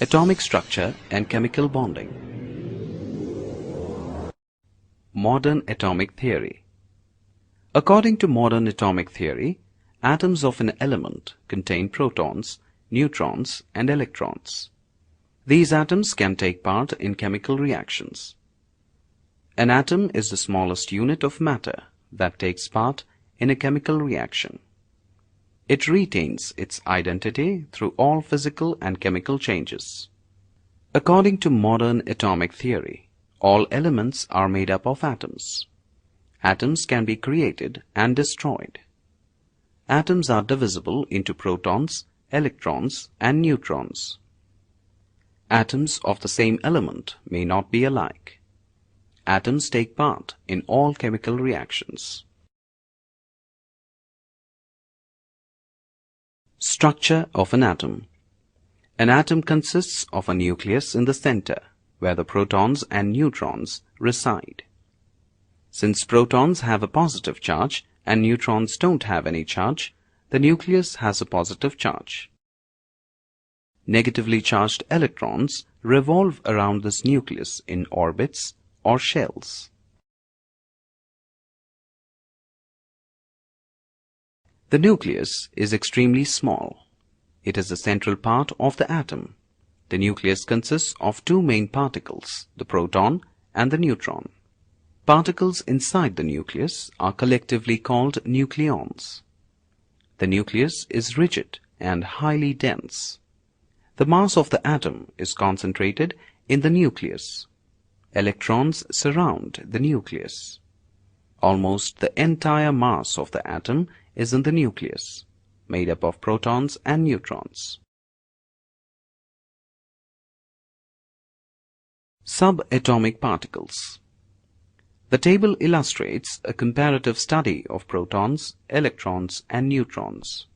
Atomic structure and chemical bonding. Modern atomic theory. According to modern atomic theory, atoms of an element contain protons, neutrons, and electrons. These atoms can take part in chemical reactions. An atom is the smallest unit of matter that takes part in a chemical reaction. It retains its identity through all physical and chemical changes. According to modern atomic theory, all elements are made up of atoms. Atoms can be created and destroyed. Atoms are divisible into protons, electrons, and neutrons. Atoms of the same element may not be alike. Atoms take part in all chemical reactions. Structure of an atom. An atom consists of a nucleus in the center, where the protons and neutrons reside. Since protons have a positive charge and neutrons don't have any charge, the nucleus has a positive charge. Negatively charged electrons revolve around this nucleus in orbits or shells. The nucleus is extremely small. It is the central part of the atom. The nucleus consists of two main particles, the proton and the neutron. Particles inside the nucleus are collectively called nucleons. The nucleus is rigid and highly dense. The mass of the atom is concentrated in the nucleus. Electrons surround the nucleus. Almost the entire mass of the atom is in the nucleus, made up of protons and neutrons. Subatomic particles. The table illustrates a comparative study of protons, electrons, and neutrons.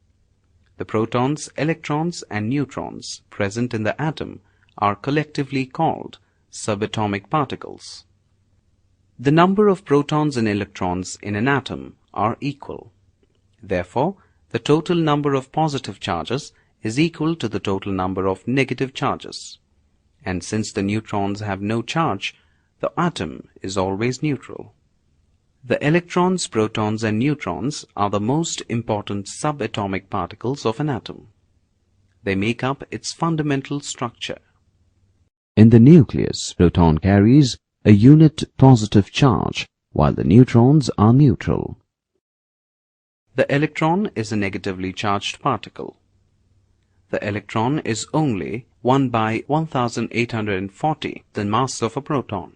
The protons, electrons, and neutrons present in the atom are collectively called subatomic particles. The number of protons and electrons in an atom are equal. Therefore, the total number of positive charges is equal to the total number of negative charges. And since the neutrons have no charge, the atom is always neutral. The electrons, protons, and neutrons are the most important subatomic particles of an atom. They make up its fundamental structure. In the nucleus, proton carries a unit positive charge, while the neutrons are neutral. The electron is a negatively charged particle. The electron is only 1 by 1840 the mass of a proton.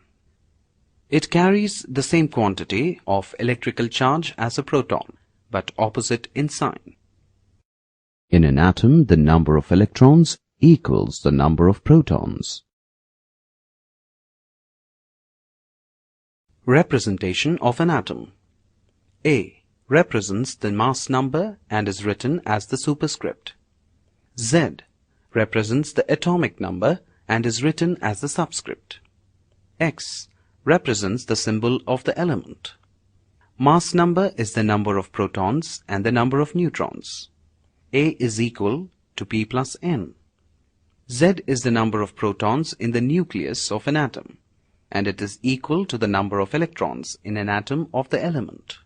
It carries the same quantity of electrical charge as a proton, but opposite in sign. In an atom, the number of electrons equals the number of protons. Representation of an atom. A represents the mass number and is written as the superscript. Z represents the atomic number and is written as the subscript. X represents the symbol of the element. Mass number is the number of protons and the number of neutrons. A is equal to P plus N. Z is the number of protons in the nucleus of an atom, and it is equal to the number of electrons in an atom of the element.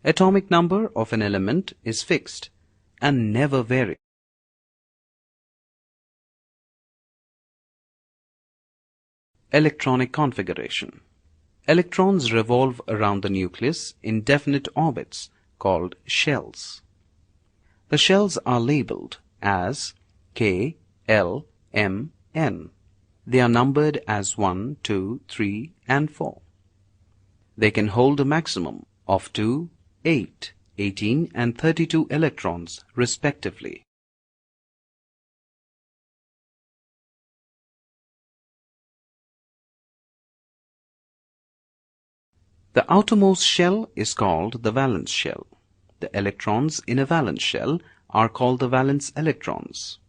Atomic number of an element is fixed and never varies. Electronic configuration. Electrons revolve around the nucleus in definite orbits called shells. The shells are labeled as K, L, M, N. They are numbered as 1, 2, 3, and 4. They can hold a maximum of 2, 8, 18, and 32 electrons respectively. The outermost shell is called the valence shell. The electrons in a valence shell are called the valence electrons.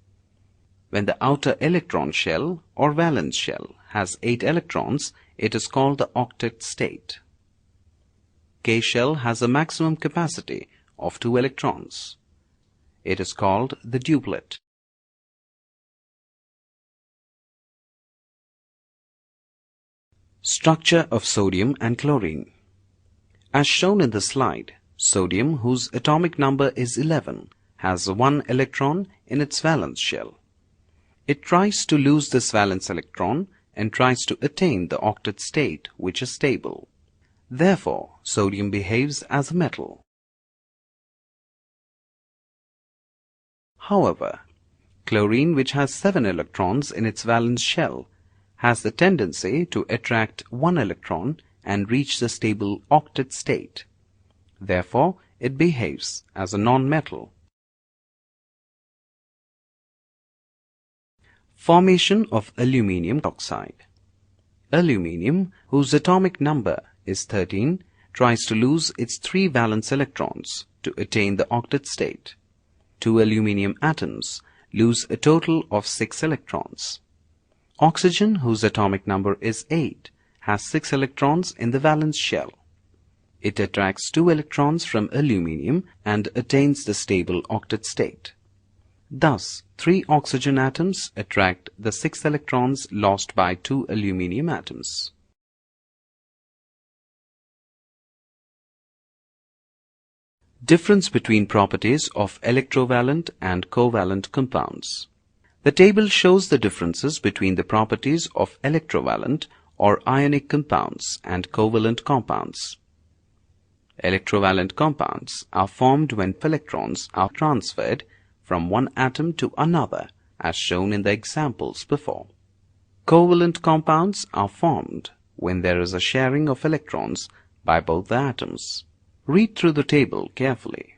When the outer electron shell or valence shell has 8 electrons, it is called the octet state. K shell has a maximum capacity of 2 electrons. It is called the duplet. Structure of sodium and chlorine. As shown in the slide, sodium, whose atomic number is 11, has 1 electron in its valence shell. It tries to lose this valence electron and tries to attain the octet state, which is stable. Therefore, sodium behaves as a metal. However, chlorine, which has 7 electrons in its valence shell, has the tendency to attract 1 electron and reach the stable octet state. Therefore, it behaves as a non-metal. Formation of aluminium oxide. Aluminium, whose atomic number is 13, tries to lose its 3 valence electrons to attain the octet state. 2 aluminium atoms lose a total of 6 electrons. Oxygen, whose atomic number is 8, has 6 electrons in the valence shell. It attracts 2 electrons from aluminium and attains the stable octet state. Thus, 3 oxygen atoms attract the 6 electrons lost by 2 aluminium atoms. Difference between properties of electrovalent and covalent compounds. The table shows the differences between the properties of electrovalent or ionic compounds and covalent compounds. Electrovalent compounds are formed when electrons are transferred from one atom to another, as shown in the examples before. Covalent compounds are formed when there is a sharing of electrons by both the atoms. Read through the table carefully.